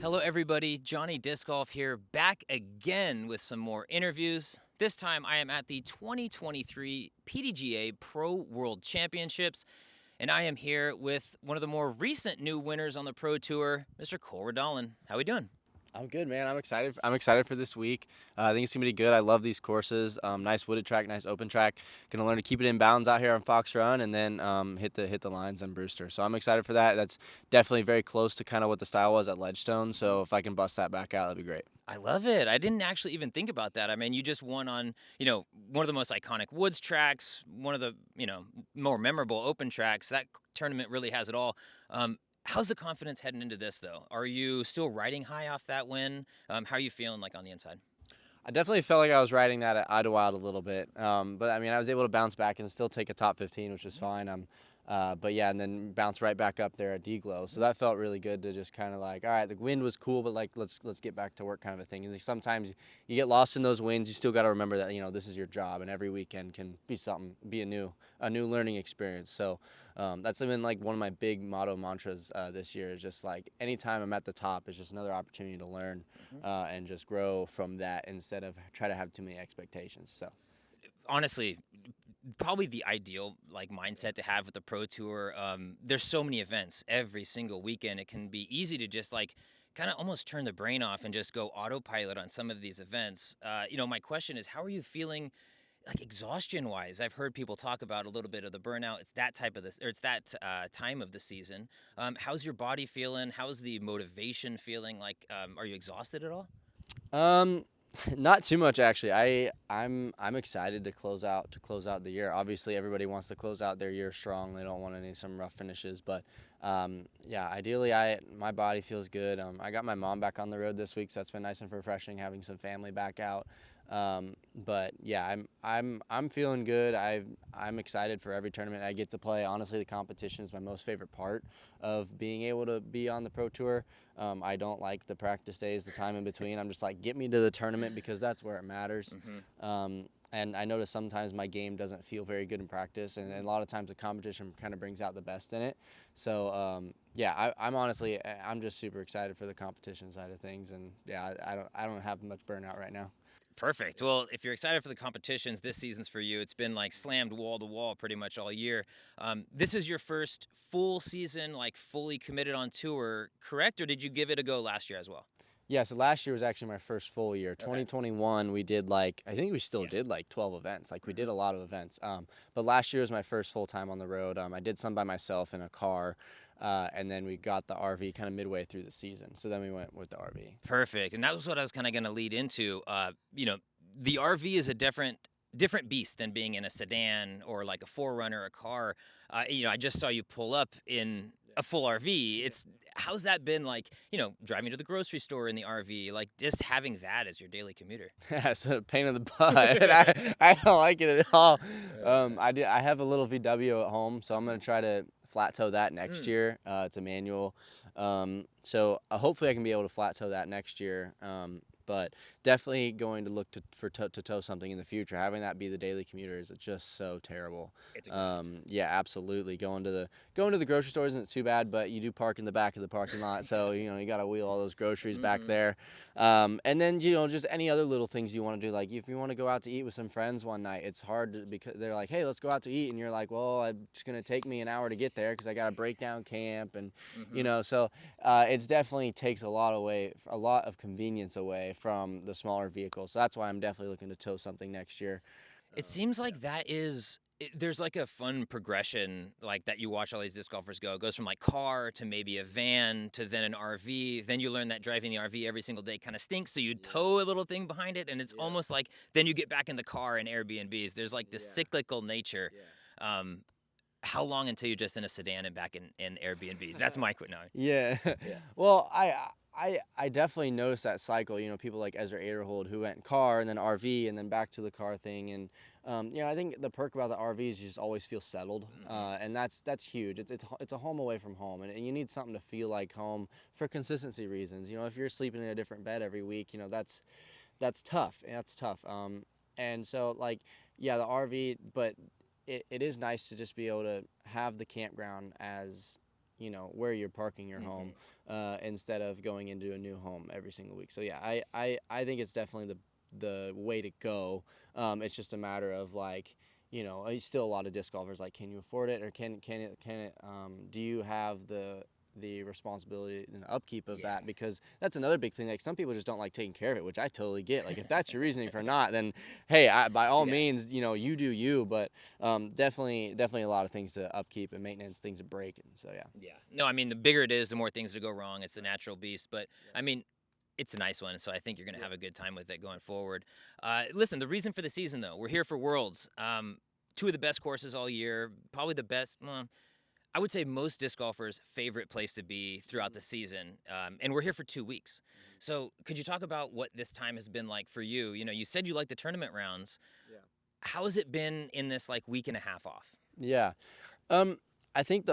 Hello, everybody. Johnny Disc Golf here, back again with some more interviews. This time I am at the 2023 PDGA Pro World Championships, and I am here with one of the more recent new winners on the Pro Tour, Mr. Cole Redalen. How we doing? I'm good, man. I'm excited. I'm excited for this week. I think it's gonna be good. I love these courses. Nice wooded track, nice open track. Gonna learn to keep it in bounds out here on Fox Run, and then hit the lines on Brewster. So I'm excited for that. That's definitely very close to kind of what the style was at Ledgestone. So if I can bust that back out, that'd be great. I love it. I didn't actually even think about that. I mean, you just won on, one of the most iconic woods tracks, one of the, more memorable open tracks. That tournament really has it all. How's the confidence heading into this, though? Are you still riding high off that win? How are you feeling like on the inside? I definitely felt like I was riding that at Idlewild a little bit, but I mean I was able to bounce back and still take a top 15, which was fine. But yeah, and then bounce right back up there at D-Glow. So that felt really good to just kind of like, all right, the wind was cool, but like let's get back to work kind of a thing. And sometimes you get lost in those winds. You still got to remember that this is your job, and every weekend can be a new learning experience. So that's been like one of my big motto mantras this year is just like anytime I'm at the top, it's just another opportunity to learn and just grow from that instead of try to have too many expectations. So. Honestly, probably the ideal like mindset to have with the Pro Tour. There's so many events every single weekend. It can be easy to just like kind of almost turn the brain off and just go autopilot on some of these events. My question is, how are you feeling? Like exhaustion wise, I've heard people talk about a little bit of the burnout. It's that type of this, or it's that time of the season. How's your body feeling? How's the motivation feeling? Like, are you exhausted at all? Um, Not too much actually. I'm excited to close out the year. Obviously, everybody wants to close out their year strong. They don't want some rough finishes, but yeah, ideally, my body feels good. I got my mom back on the road this week, so that's been nice and refreshing having some family back out. But yeah, I'm feeling good. I'm excited for every tournament I get to play. Honestly, the competition is my most favorite part of being able to be on the Pro Tour. I don't like the practice days, the time in between. I'm just like, get me to the tournament because that's where it matters. And I notice sometimes my game doesn't feel very good in practice, and a lot of times the competition kind of brings out the best in it. So yeah, I'm just super excited for the competition side of things, and yeah, I don't have much burnout right now. Perfect. Well, if you're excited for the competitions, this season's for you. It's been like slammed wall to wall pretty much all year. This is your first full season, like fully committed on tour, correct? Or did you give it a go last year as well? Yeah, so last year was actually my first full year. Okay. 2021, we did like, I think we still Yeah. did like 12 events. Like we did a lot of events. But last year was my first full time on the road. I did some by myself in a car. And then we got the RV kind of midway through the season. So then we went with the RV. Perfect. And that was what I was kind of going to lead into. The RV is a different beast than being in a sedan or like a Forerunner, a car. I just saw you pull up in a full RV. It's how's that been like? Driving to the grocery store in the RV, like just having that as your daily commuter. Yeah, it's a pain in the butt. I don't like it at all. I have a little VW at home, so I'm gonna try to flat tow that next Mm. year. It's a manual, so hopefully I can be able to flat tow that next year. But definitely going to look to tow something in the future. Having that be the daily commuter is just so terrible. It's a good idea. Yeah, absolutely. Going to the grocery store isn't too bad, but you do park in the back of the parking lot, so you got to wheel all those groceries back Mm-hmm. there. And then just any other little things you want to do. Like if you want to go out to eat with some friends one night, it's hard because they're like, "Hey, let's go out to eat," and you're like, "Well, it's gonna take me an hour to get there because I got to break down camp," and Mm-hmm. so it's definitely takes a lot of convenience away from the smaller vehicles. So that's why I'm definitely looking to tow something next year. It seems like there's like a fun progression like that you watch all these disc golfers go. It goes from like car to maybe a van to then an RV. Then you learn that driving the RV every single day kind of stinks. So you tow a little thing behind it. And it's almost like then you get back in the car and Airbnbs. There's like this cyclical nature. Um, how long until you're just in a sedan and back in Airbnbs? That's my quick now. Yeah. Yeah. Well, I definitely noticed that cycle. People like Ezra Aderhold who went car and then RV and then back to the car thing. And I think the perk about the RV is you just always feel settled, Mm-hmm. and that's huge. It's a home away from home, and you need something to feel like home for consistency reasons. If you're sleeping in a different bed every week, that's tough. That's tough. And so like yeah, the RV, but it is nice to just be able to have the campground as where you're parking your home, Mm-hmm. instead of going into a new home every single week. So yeah, I think it's definitely the way to go. It's just a matter of like, still a lot of disc golfers like, can you afford it, or can it do you have the responsibility and the upkeep of Yeah. that, because that's another big thing. Like, some people just don't like taking care of it, which I totally get. Like, if that's your reasoning for not, then hey, by all Yeah. means, you do you. But definitely a lot of things to upkeep and maintenance, things to break, and so yeah. Yeah. No, I mean, the bigger it is, the more things to go wrong. It's a natural beast, but I mean, it's a nice one, so I think you're gonna Yeah. have a good time with it going forward. Listen, the reason for the season, though, we're here for Worlds. Two of the best courses all year, probably the best. Well, I would say most disc golfers' favorite place to be throughout the season, and we're here for 2 weeks. So, could you talk about what this time has been like for you? You said you like the tournament rounds. Yeah. How has it been in this like week and a half off? Yeah. I think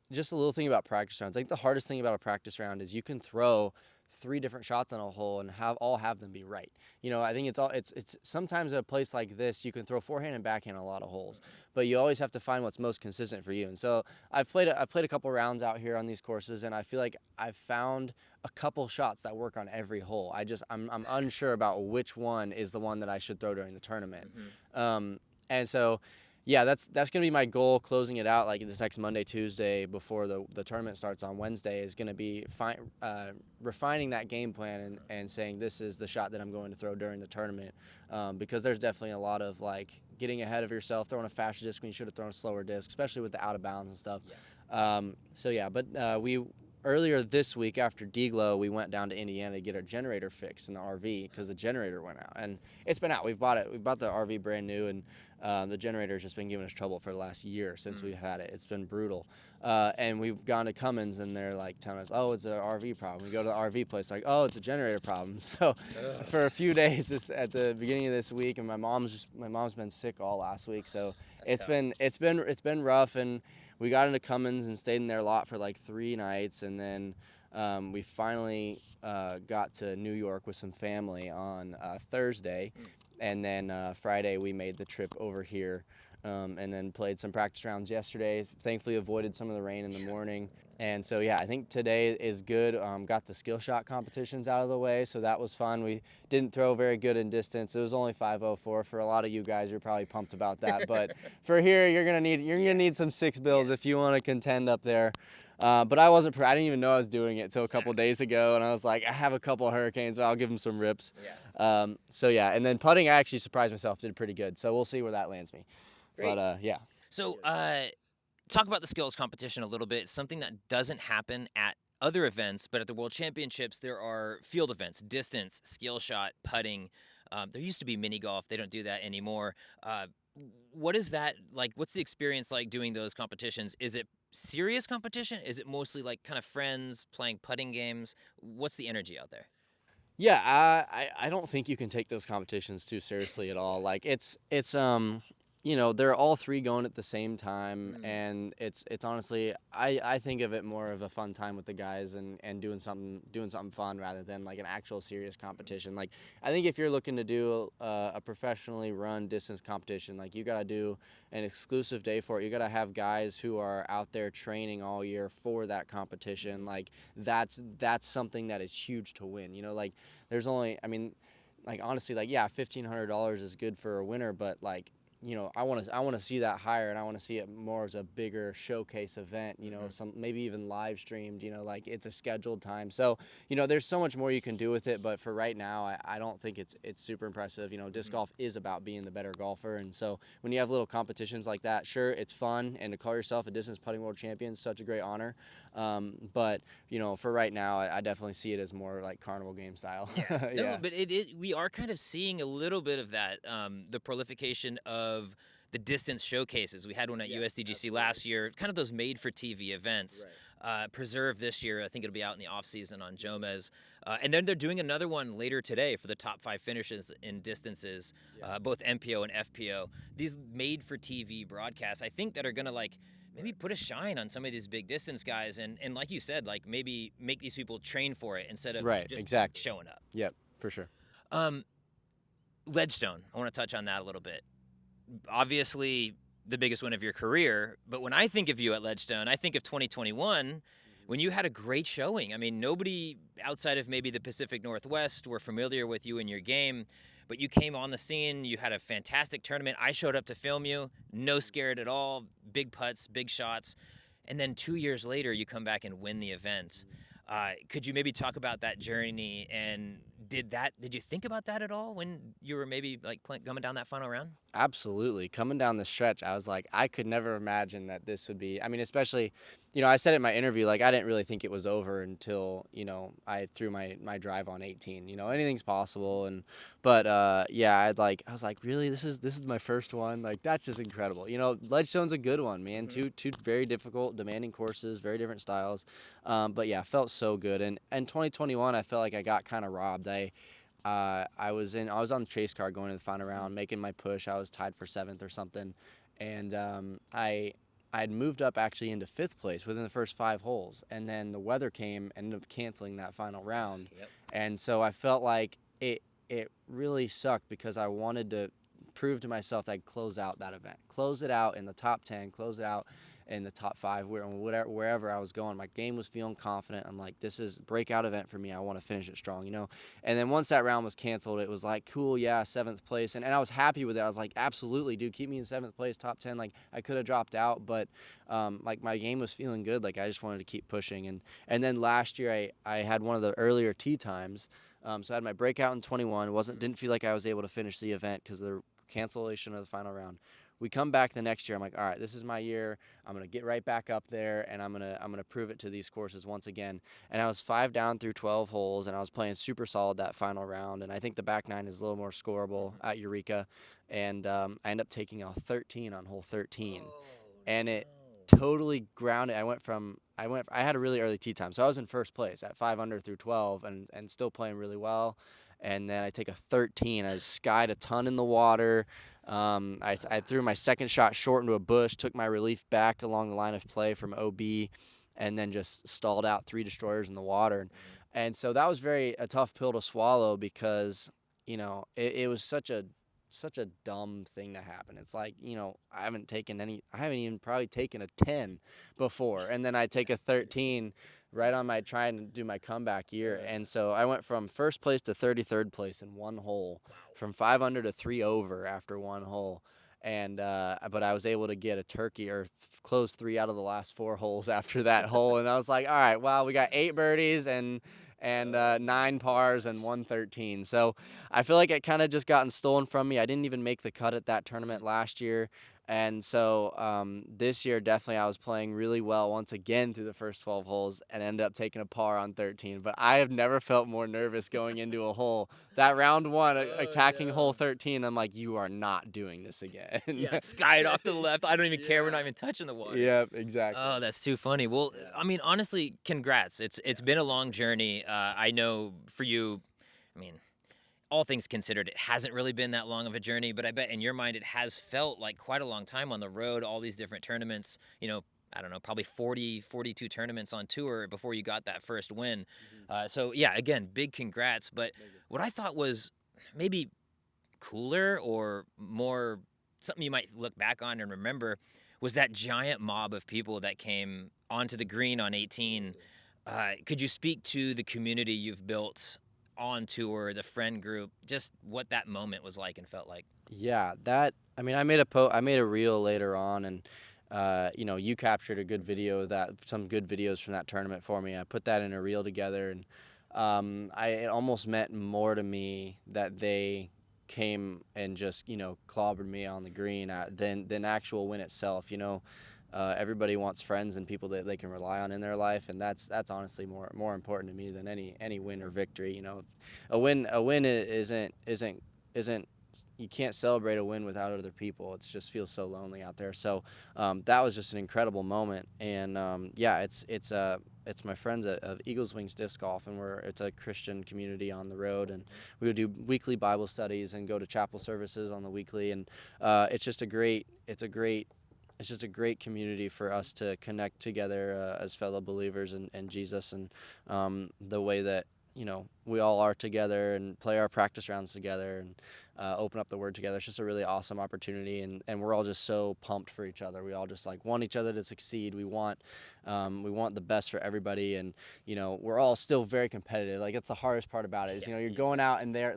just a little thing about practice rounds. I think the hardest thing about a practice round is you can throw three different shots on a hole and have them be right. I think it's sometimes at a place like this you can throw forehand and backhand on a lot of holes, but you always have to find what's most consistent for you. And so I've played a couple rounds out here on these courses, and I feel like I've found a couple shots that work on every hole. I'm unsure about which one is the one that I should throw during the tournament. Mm-hmm. And so yeah, that's gonna be my goal closing it out, like this next Monday, Tuesday before the tournament starts on Wednesday, is gonna be refining that game plan, and saying this is the shot that I'm going to throw during the tournament, because there's definitely a lot of like getting ahead of yourself, throwing a faster disc when you should have thrown a slower disc, especially with the out of bounds and stuff. Yeah. So yeah, but we earlier this week after Deglow, we went down to Indiana to get our generator fixed in the RV because the generator went out, and it's been out. We bought the RV brand new, and the generator's just been giving us trouble for the last year since we've had it. It's been brutal. And we've gone to Cummins, and they're like telling us, oh, it's an RV problem. We go to the RV place, like, oh, it's a generator problem. So Ugh. for a few days at the beginning of this week, and my mom's been sick all last week, so That's it's tough. been rough. And we got into Cummins and stayed in there a lot for like 3 nights, and then we finally got to New York with some family on Thursday, and then Friday we made the trip over here, and then played some practice rounds yesterday. Thankfully avoided some of the rain in the morning. And so yeah, I think today is good. Got the skill shot competitions out of the way, so that was fun. We didn't throw very good in distance. It was only 504. For a lot of you guys, you're probably pumped about that. But for here, you're gonna need some Yes. 6 bills if you Yes. want to contend up there. But I wasn't. I didn't even know I was doing it till a couple days ago, and I was like, I have a couple of hurricanes, but I'll give them some rips. Yeah. So yeah, and then putting, I actually surprised myself. Did pretty good. So we'll see where that lands me. Great. But yeah. So, talk about the skills competition a little bit. It's something that doesn't happen at other events, but at the World Championships, there are field events, distance, skill shot, putting. There used to be mini golf. They don't do that anymore. What is that like? What's the experience like doing those competitions? Is it serious competition? Is it mostly like kind of friends playing putting games? What's the energy out there? Yeah, I don't think you can take those competitions too seriously at all. Like, they're all three going at the same time, Mm. and it's honestly, I think of it more of a fun time with the guys, and doing something fun rather than like an actual serious competition. Like, I think if you're looking to do a professionally run distance competition, like, you gotta do an exclusive day for it. You gotta have guys who are out there training all year for that competition. Like, that's something that is huge to win. Like, there's only, I mean, like, honestly, like, yeah, $1,500 is good for a winner, but like, I want to see that higher, and I want to see it more as a bigger showcase event. Some maybe even live streamed. Like, it's a scheduled time. So there's so much more you can do with it. But for right now, I don't think it's super impressive. Disc golf is about being the better golfer, and so when you have little competitions like that, sure, it's fun, and to call yourself a distance putting world champion is such a great honor. But for right now, I definitely see it as more like carnival game style. Yeah. No, Yeah. but we are kind of seeing a little bit of that. The prolification of the distance showcases. We had one at Yeah, USDGC absolutely. last year, kind of those made for TV events. Right. Preserve this year. I think it'll be out in the off season on Jomez. And then they're doing another one later today for the top 5 finishes in distances, Yeah. both MPO and FPO. These made for TV broadcasts, I think, that are going to like maybe put a shine on some of these big distance guys, and like you said, like maybe make these people train for it instead of Right. just Exactly. showing up. Yep. For sure. um Ledgestone, I want to touch on that a little bit. Obviously, the biggest win of your career. But when I think of you at Ledgestone, I think of 2021 when you had a great showing. I mean, nobody outside of maybe the Pacific Northwest were familiar with you and your game, but you came on the scene. You had a fantastic tournament. I showed up to film you, no scared at all, big putts, big shots. And then 2 years later, you come back and win the event. Could you maybe talk about that journey? And did you think about that at all when you were maybe like coming down that final round? Absolutely. Coming down the stretch, I was like, I could never imagine that this would be. I mean, especially, I said it in my interview, like, I didn't really think it was over until, I threw my drive on 18. Anything's possible. But yeah, I was like, really, this is my first one. Like, that's just incredible. Ledgestone's a good one, man. Mm-hmm. Two very difficult, demanding courses, very different styles. But yeah, felt so good. And 2021, I felt like I got kind of robbed. I was on the chase car going to the final round, making my push. I was tied for 7th or something, and I had moved up actually into 5th place within the first 5 holes, and then the weather came, ended up canceling that final round, Yep. and so I felt like it really sucked because I wanted to prove to myself that I'd close out that event, close it out in the top 10, close it out in the top 5, wherever I was going. My game was feeling confident. I'm like, this is a breakout event for me. I want to finish it strong. And then once that round was canceled, it was like, cool, yeah, 7th place. And I was happy with it. I was like, absolutely, dude, keep me in 7th place, top 10. Like, I could have dropped out, but like, my game was feeling good. Like, I just wanted to keep pushing. And then last year, I had one of the earlier tee times. So I had my breakout in 21. Didn't feel like I was able to finish the event because of the cancellation of the final round. We come back the next year. I'm like, all right, this is my year. I'm gonna get right back up there, and I'm gonna prove it to these courses once again. And I was 5 down through 12 holes, and I was playing super solid that final round. And I think the back nine is a little more scoreable at Eureka, and I end up taking a 13 on hole 13, Oh and it no. totally grounded. I had a really early tee time, so I was in first place at 5 under through 12, and still playing really well. And then I take a 13. I skied a ton in the water. I threw my second shot short into a bush, took my relief back along the line of play from OB, and then just stalled out 3 destroyers in the water. Mhm. And so that was a tough pill to swallow because, it was such a dumb thing to happen. It's like, I haven't even probably taken a 10 before. And then I take a 13 right on my trying to do my comeback year. And so I went from first place to 33rd place in one hole, Wow. from 5 under to 3 over after one hole. And but I was able to get a turkey or close 3 out of the last 4 holes after that hole. And I was like, all right, well, we got 8 birdies and 9 pars and 113. So I feel like it kind of just gotten stolen from me. I didn't even make the cut at that tournament last year. And so this year, definitely, I was playing really well once again through the first 12 holes and ended up taking a par on 13. But I have never felt more nervous going into a hole. That round one, Oh attacking hole no. 13, I'm like, you are not doing this again. Yeah, skied off to the left. I don't even care. We're not even touching the water. Yep, exactly. Oh, that's too funny. Well, Yeah. I mean, honestly, congrats. It's been a long journey. I know for you, I mean, all things considered, it hasn't really been that long of a journey, but I bet in your mind it has felt like quite a long time on the road, all these different tournaments, I don't know, probably 40, 42 tournaments on tour before you got that first win. Mhm. So yeah, again, big congrats. But Thank you. what I thought was maybe cooler or more something you might look back on and remember was that giant mob of people that came onto the green on 18. Absolutely. Could you speak to the community you've built on tour, the friend group, just what that moment was like and felt like? Yeah, I mean, I made a reel later on, and you captured a good video of that, some good videos from that tournament for me. I put that in a reel together, and it almost meant more to me that they came and just clobbered me on the green than actual win itself. Everybody wants friends and people that they can rely on in their life, and that's honestly more important to me than any win or victory. A win isn't you can't celebrate a win without other people. It just feels so lonely out there. So that was just an incredible moment. And yeah, it's my friends of Eagles Wings Disc Golf, and it's a Christian community on the road, and we would do weekly Bible studies and go to chapel services on the weekly, and it's just a great community for us to connect together as fellow believers in Jesus, and the way that we all are together and play our practice rounds together, and open up the word together. It's just a really awesome opportunity, and we're all just so pumped for each other. We all just like want each other to succeed. We want the best for everybody, and we're all still very competitive. Like it's the hardest part about it is Yeah, you're easy. going out and they're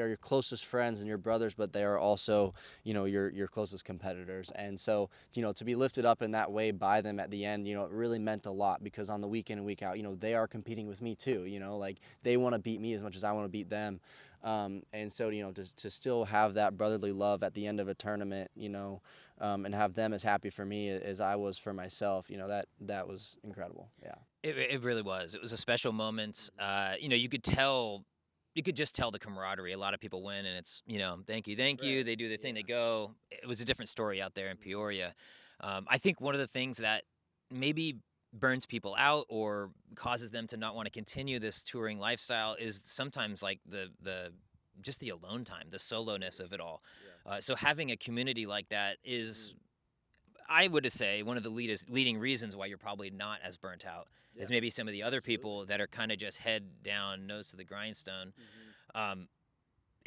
your closest friends and your brothers, but they are also your closest competitors. And so to be lifted up in that way by them at the end, it really meant a lot because on the week in and week out, they are competing with me too. Like they want to beat me as much as I want to beat them. And so to still have that brotherly love at the end of a tournament, and have them as happy for me as I was for myself, that was incredible. Yeah. It really was. It was a special moment. You could just tell the camaraderie. A lot of people win, and it's thank you. Right. They do their thing, Yeah. they go. It was a different story out there in Peoria. I think one of the things that maybe burns people out or causes them to not want to continue this touring lifestyle is sometimes like the just the alone time, the soloness of it all. Yeah. So having a community like that is, I would say, one of the leading reasons why you're probably not as burnt out Yeah. as maybe some of the other Absolutely. people that are kind of just head down, nose to the grindstone. Mhm. Um,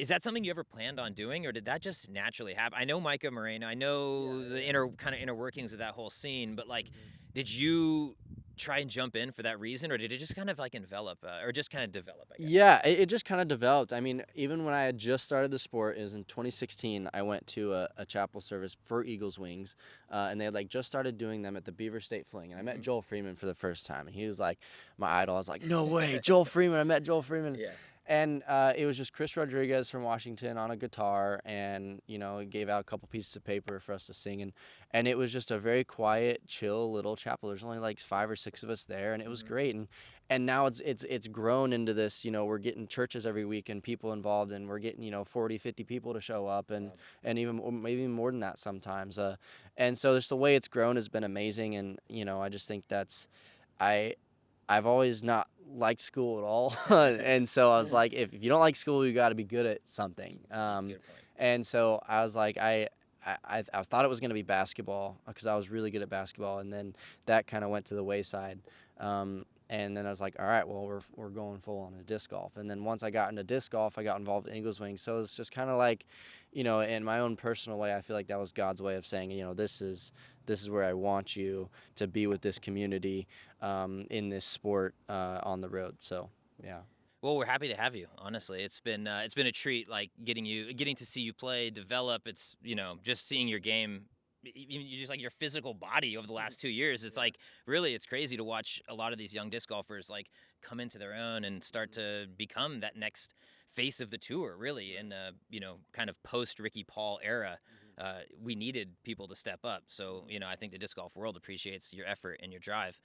is that something you ever planned on doing, or did that just naturally happen? I know Micah Moreno. I Yeah. know the Yeah. inner workings of that whole scene, but like, Mhm. did you try and jump in for that reason, or did it just kind of like envelop, or just kind of develop? I guess. Yeah, it just kind of developed. I mean, even when I had just started the sport, it was in 2016. I went to a chapel service for Eagles Wings, and they had like just started doing them at the Beaver State Fling. And I met Hmm. Joel Freeman for the first time, and he was like my idol. I was like, no way, Joel Freeman! I met Joel Freeman, Yeah. and it was just Chris Rodriguez from Washington on a guitar, and he gave out a couple pieces of paper for us to sing, and it was just a very quiet, chill little chapel. There's only like 5 or 6 of us there, and it was Hmm. great. And now it's grown into this. We're getting churches every week and people involved, and we're getting 40, 50 people to show up, Wow. and even maybe more than that sometimes. And so just the way it's grown has been amazing, and I just think that's I I've always not liked school at all, and so I was like, if you don't like school, you got to be good at something. Good point. And so I was like, I thought it was going to be basketball because I was really good at basketball, and then that kind of went to the wayside. And then I was like, all right, well, we're going full on a disc golf. And then once I got into disc golf, I got involved in Eagles Wing. So it's just kind of like, in my own personal way, I feel like that was God's way of saying, this is where I want you to be with this community, in this sport, on the road. So yeah. Well, we're happy to have you. Honestly, it's been a treat, like getting to see you play, develop. It's just seeing your game, even you just like your physical body over the last 2 years. It's Yeah. like really, it's crazy to watch a lot of these young disc golfers like come into their own and start Mhm. to become that next face of the tour. Really, Right. in kind of post Ricky Paul era. Mhm. We needed people to step up. So, Mhm. I think the disc golf world appreciates your effort and your drive.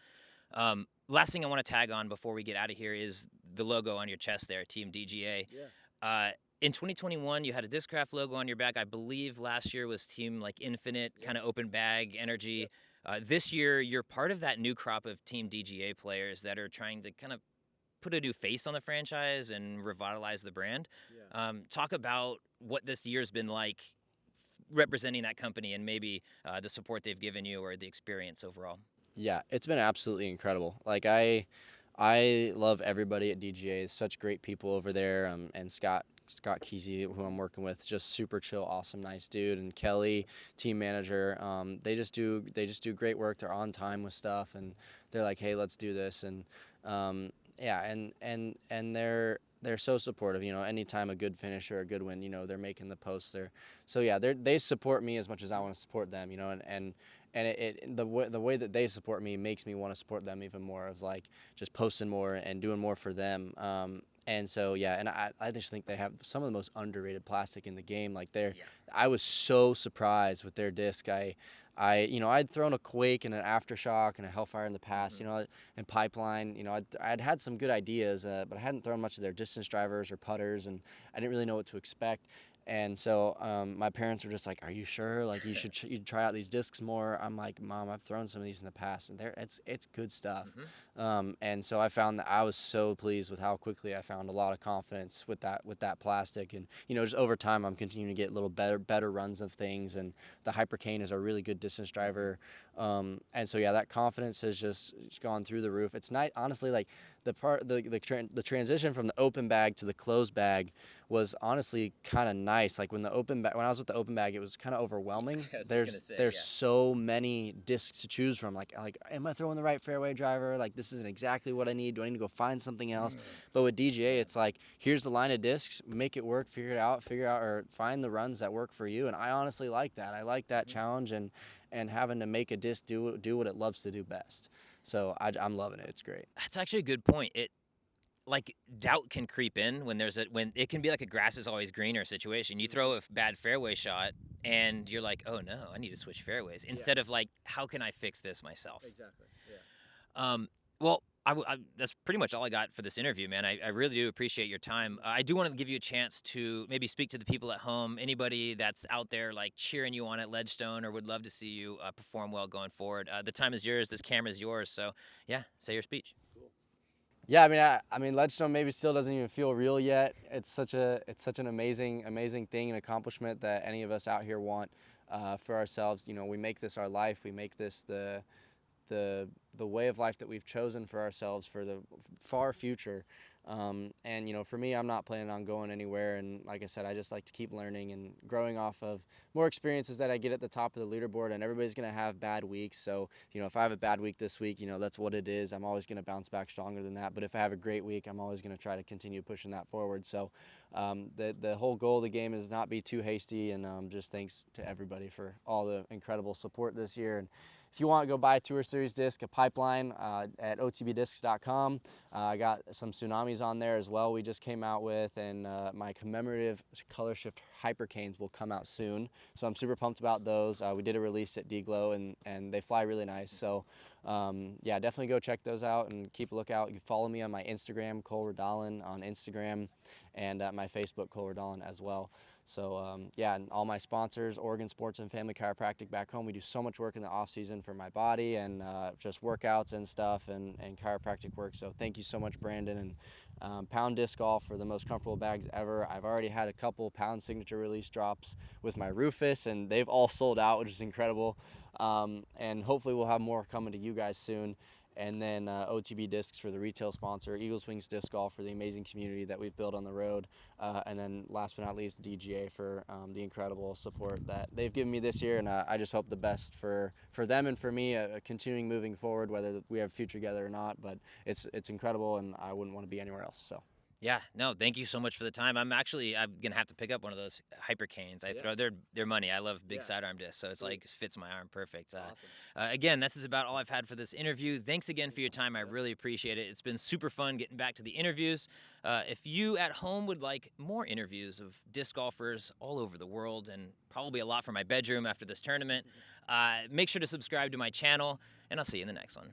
Last thing I want to tag on before we get out of here is the logo on your chest there, Team DGA. Yeah. Uh, in 2021, you had a Discraft logo on your back. I believe last year was Team like Infinite, Yeah. kind of open bag Yep. energy. This year, you're part of that new crop of Team DGA players that are trying to kind of put a new face on the franchise and revitalize the brand. Yeah. Talk about what this year's been like representing that company and maybe the support they've given you or the experience overall. Yeah, it's been absolutely incredible. Like I love everybody at DGA. Such great people over there. And Scott Kesey, who I'm working with, just super chill, awesome, nice dude. And Kelly, team manager. They just do great work. They're on time with stuff, and they're like, hey, let's do this. And yeah, and they're so supportive. Anytime a good finish or a good win, they're making the posts there. So yeah, they support me as much as I want to support them. The way that they support me makes me want to support them even more, of like just posting more and doing more for them. And so yeah, and I just think they have some of the most underrated plastic in the game. Like Yeah. I was so surprised with their disc. I'd thrown a Quake and an Aftershock and a Hellfire in the past, Hmm. and Pipeline. I'd had some good ideas, but I hadn't thrown much of their distance drivers or putters, and I didn't really know what to expect. And so my parents were just like, "Are you sure? Like you try out these discs more." I'm like, "Mom, I've thrown some of these in the past, and it's good stuff." Hmm. And so I found that I was so pleased with how quickly I found a lot of confidence with that plastic, and just over time I'm continuing to get little better runs of things, and the Hypercane is a really good distance Hmm. driver. And so yeah, that confidence has just gone through the roof. It's nice, honestly, like the transition from the open bag to the closed bag was honestly kind of nice. Like when I was with the open bag, it was kind of overwhelming. I was just gonna There's say, there's yeah. so many discs to choose from. Like am I throwing the right fairway driver? Like this isn't exactly what I need. Do I need to go find something else? But with DGA, it's like here's the line of discs, make it work, figure out or find the runs that work for you. And I honestly like that. I like that challenge and having to make a disc do what it loves to do best. So I'm loving it. It's great. That's actually a good point. Like doubt can creep in when it can be like a grass is always greener situation. You throw a bad fairway shot and you're like, oh no, I need to switch fairways instead of like, how can I fix this myself? Exactly. Yeah. Well, that's pretty much all I got for this interview, man. I really do appreciate your time. I do want to give you a chance to maybe speak to the people at home, anybody that's out there like cheering you on at Ledgestone or would love to see you perform well going forward. The time is yours. This camera is yours. So yeah, say your speech. Yeah, I mean, Ledgestone maybe still doesn't even feel real yet. It's such an amazing thing and accomplishment that any of us out here want for ourselves. You know, we make this our life. We make this the way of life that we've chosen for ourselves for the far future. And you know, for me, I'm not planning on going anywhere. And like I said, I just like to keep learning and growing off of more experiences that I get at the top of the leaderboard. And everybody's gonna have bad weeks. So you know, if I have a bad week this week, you know, that's what it is. I'm always gonna bounce back stronger than that. But if I have a great week, I'm always gonna try to continue pushing that forward. So the whole goal of the game is not be too hasty. And just thanks to everybody for all the incredible support this year. And if you want, go buy a Tour Series disc, a Pipeline at otbdiscs.com. I got some Tsunamis on there as well we just came out with, and my commemorative color shift Hypercanes will come out soon. So I'm super pumped about those. We did a release at D-Glow, and they fly really nice. So yeah, definitely go check those out and keep a lookout. You can follow me on my Instagram, Cole Redalen on Instagram, and my Facebook, Cole Redalen as well. So yeah, and all my sponsors, Oregon Sports and Family Chiropractic back home. We do so much work in the off season for my body and just workouts and stuff and chiropractic work. So thank you so much, Brandon. And Pound Disc Golf for the most comfortable bags ever. I've already had a couple Pound signature release drops with my Rufus, and they've all sold out, which is incredible. And hopefully we'll have more coming to you guys soon. And then OTB Discs for the retail sponsor, Eagles Wings Disc Golf for the amazing community that we've built on the road, and then last but not least, DGA for the incredible support that they've given me this year, and I just hope the best for them and for me, continuing moving forward, whether we have a future together or not, but it's incredible, and I wouldn't want to be anywhere else, so. Yeah, no, thank you so much for the time. I'm gonna have to pick up one of those Hypercanes. They're money. I love big sidearm discs, so it's like fits my arm perfect. Again, this is about all I've had for this interview. Thanks again for your time. I really appreciate it. It's been super fun getting back to the interviews. If you at home would like more interviews of disc golfers all over the world and probably a lot from my bedroom after this tournament, make sure to subscribe to my channel, and I'll see you in the next one.